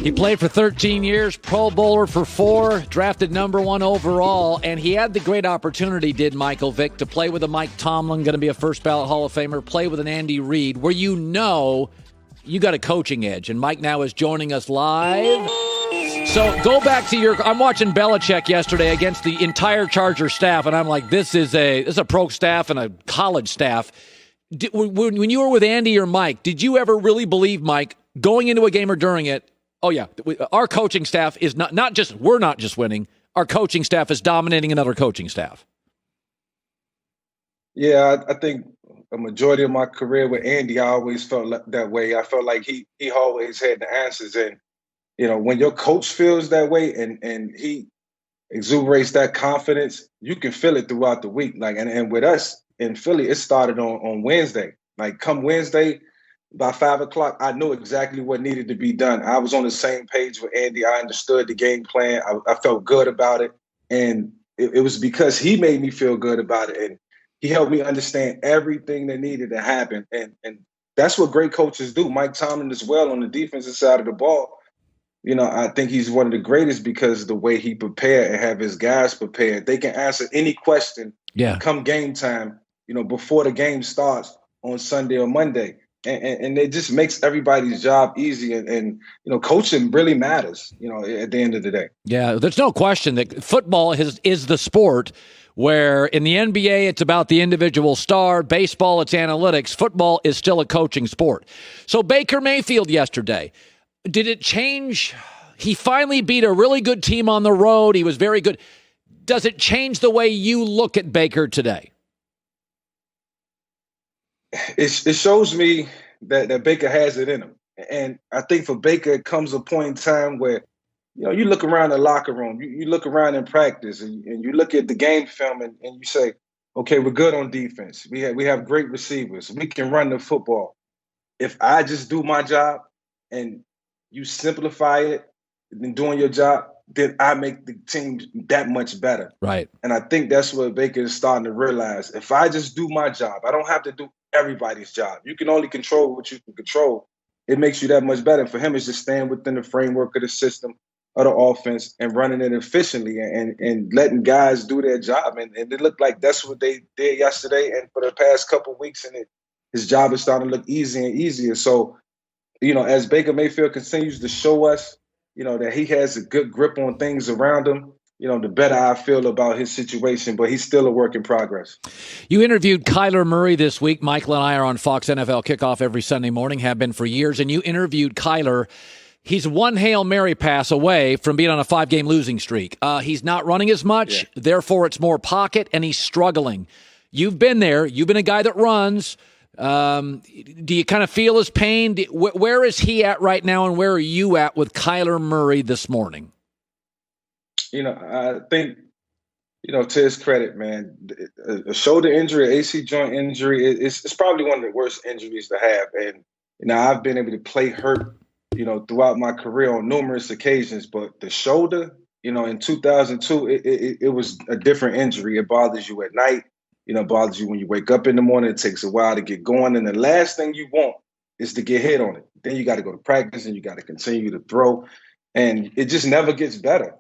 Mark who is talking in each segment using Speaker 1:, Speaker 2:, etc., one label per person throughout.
Speaker 1: He played for 13 years, Pro Bowler for 4, drafted number 1 overall, and he had the great opportunity, did Michael Vick, to play with a Mike Tomlin, going to be a first-ballot Hall of Famer, play with an Andy Reid, where you know you got a coaching edge. And Mike now is joining us live. So go back to I'm watching Belichick yesterday against the entire Charger staff, and I'm like, this is a pro staff and a college staff. When you were with Andy or Mike, did you ever really believe, Mike, going into a game or during it, oh, yeah, our coaching staff is we're not just winning. Our coaching staff is dominating another coaching staff.
Speaker 2: Yeah, I think a majority of my career with Andy, I always felt that way. I felt like he always had the answers. And, when your coach feels that way and he exuberates that confidence, you can feel it throughout the week. And with us in Philly, it started on Wednesday. Like, come Wednesday, by 5 o'clock, I knew exactly what needed to be done. I was on the same page with Andy. I understood the game plan. I felt good about it. And it was because he made me feel good about it. And he helped me understand everything that needed to happen. And that's what great coaches do. Mike Tomlin as well on the defensive side of the ball. I think he's one of the greatest because of the way he prepared and have his guys prepared. They can answer any question come game time, before the game starts on Sunday or Monday. And it just makes everybody's job easy. And coaching really matters, at the end of the day.
Speaker 1: Yeah, there's no question that football is the sport where in the NBA, it's about the individual star. Baseball, it's analytics. Football is still a coaching sport. So Baker Mayfield yesterday, did it change? He finally beat a really good team on the road. He was very good. Does it change the way you look at Baker today?
Speaker 2: It shows me that Baker has it in him. And I think for Baker, it comes a point in time where, you look around the locker room, you look around in practice, and you look at the game film and you say, okay, we're good on defense. We have great receivers. We can run the football. If I just do my job and you simplify it in doing your job, then I make the team that much better.
Speaker 1: Right.
Speaker 2: And I think that's what Baker is starting to realize. If I just do my job, I don't have to do everybody's job. You can only control what you can control. It makes you that much better. And for him, it's just staying within the framework of the system of the offense and running it efficiently and letting guys do their job. And it looked like that's what they did yesterday and for the past couple of weeks. And his job is starting to look easier and easier. So, as Baker Mayfield continues to show us, that he has a good grip on things around him, the better I feel about his situation, but he's still a work in progress.
Speaker 1: You interviewed Kyler Murray this week. Michael and I are on Fox NFL Kickoff every Sunday morning, have been for years, and you interviewed Kyler. He's one Hail Mary pass away from being on a 5-game losing streak. He's not running as much, therefore it's more pocket, and he's struggling. You've been there. You've been a guy that runs. Do you kind of feel his pain? Where is he at right now, and where are you at with Kyler Murray this morning?
Speaker 2: I think, to his credit, man, a shoulder injury, AC joint injury, it's probably one of the worst injuries to have. And, I've been able to play hurt, throughout my career on numerous occasions. But the shoulder, in 2002, it was a different injury. It bothers you at night. Bothers you when you wake up in the morning. It takes a while to get going. And the last thing you want is to get hit on it. Then you got to go to practice and you got to continue to throw. And it just never gets better.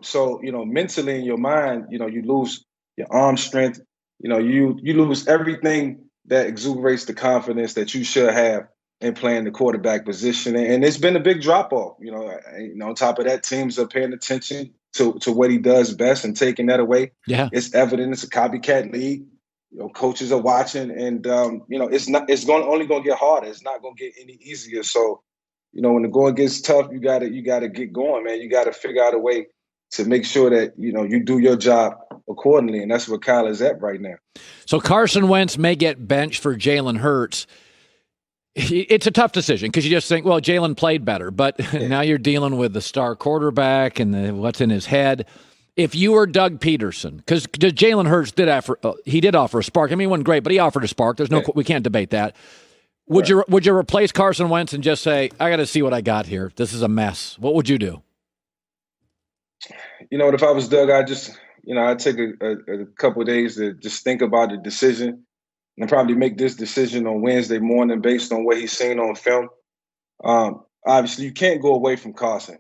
Speaker 2: So, mentally in your mind, you lose your arm strength. You lose everything that exuberates the confidence that you should have in playing the quarterback position. And it's been a big drop-off. On top of that, teams are paying attention to what he does best and taking that away. Yeah, it's evident. It's a copycat league. Coaches are watching, and it's only going to get harder. It's not going to get any easier. So, when the going gets tough, you got to get going, man. You got to figure out a way to make sure that you do your job accordingly, and that's where Kyle is at right now.
Speaker 1: So Carson Wentz may get benched for Jalen Hurts. It's a tough decision because you just think, well, Jalen played better, but now you're dealing with the star quarterback and what's in his head. If you were Doug Peterson, because Jalen Hurts did offer a spark. I mean, he wasn't great, but he offered a spark. We can't debate that. Would you replace Carson Wentz and just say, I got to see what I got here. This is a mess. What would you do?
Speaker 2: If I was Doug, I'd take a couple of days to just think about the decision and probably make this decision on Wednesday morning based on what he's seen on film. obviously you can't go away from Carson.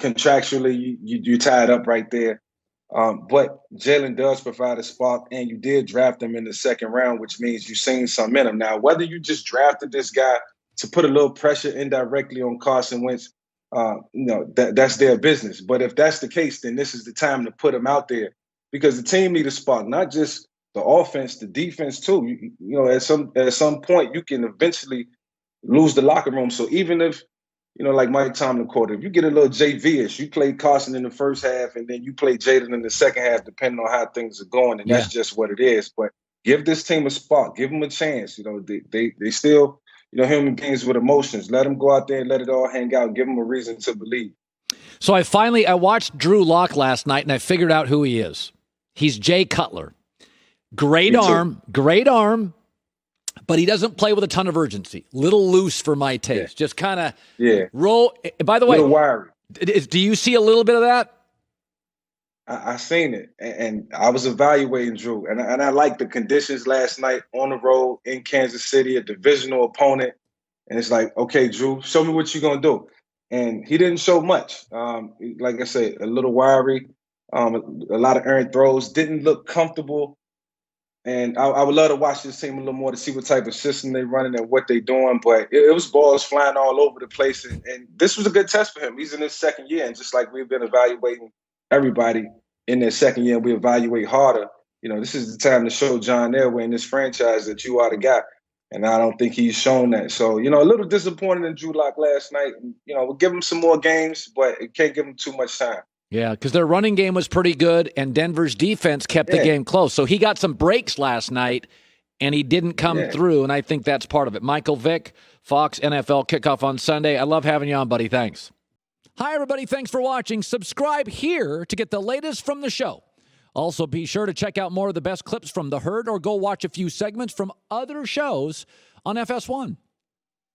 Speaker 2: Contractually, you're tied up right there. But Jalen does provide a spark, and you did draft him in the second round, which means you've seen some in him. Now, whether you just drafted this guy to put a little pressure indirectly on Carson Wentz, that's their business. But if that's the case, then this is the time to put him out there because the team needs a spark, not just the offense, the defense too. At some point, you can eventually lose the locker room. So even if like Mike Tomlin quoted, if you get a little JV-ish, you play Carson in the first half and then you play Jaden in the second half, depending on how things are going, and that's just what it is. But give this team a spark, give them a chance. They still, human beings with emotions. Let them go out there and let it all hang out. Give them a reason to believe.
Speaker 1: So I watched Drew Lock last night and I figured out who he is. He's Jay Cutler. Great arm, but he doesn't play with a ton of urgency. Little loose for my taste. Just kind of roll. By the way,
Speaker 2: wiry.
Speaker 1: Do you see a little bit of that?
Speaker 2: I seen it, and I was evaluating Drew, and I liked the conditions last night on the road in Kansas City, a divisional opponent, and it's like, okay, Drew, show me what you're going to do. And he didn't show much. Like I said, a little wiry, a lot of errant throws, didn't look comfortable. And I would love to watch this team a little more to see what type of system they're running and what they're doing. But it was balls flying all over the place. And this was a good test for him. He's in his second year. And just like we've been evaluating everybody in their second year, we evaluate harder. This is the time to show John Elway in this franchise that you are the guy. And I don't think he's shown that. So, a little disappointed in Drew Lock last night. We'll give him some more games, but it can't give him too much time.
Speaker 1: Yeah, because their running game was pretty good, and Denver's defense kept the game close. So he got some breaks last night, and he didn't come through, and I think that's part of it. Michael Vick, Fox NFL Kickoff on Sunday. I love having you on, buddy. Thanks. Hi, everybody. Thanks for watching. Subscribe here to get the latest from the show. Also, be sure to check out more of the best clips from The Herd or go watch a few segments from other shows on FS1.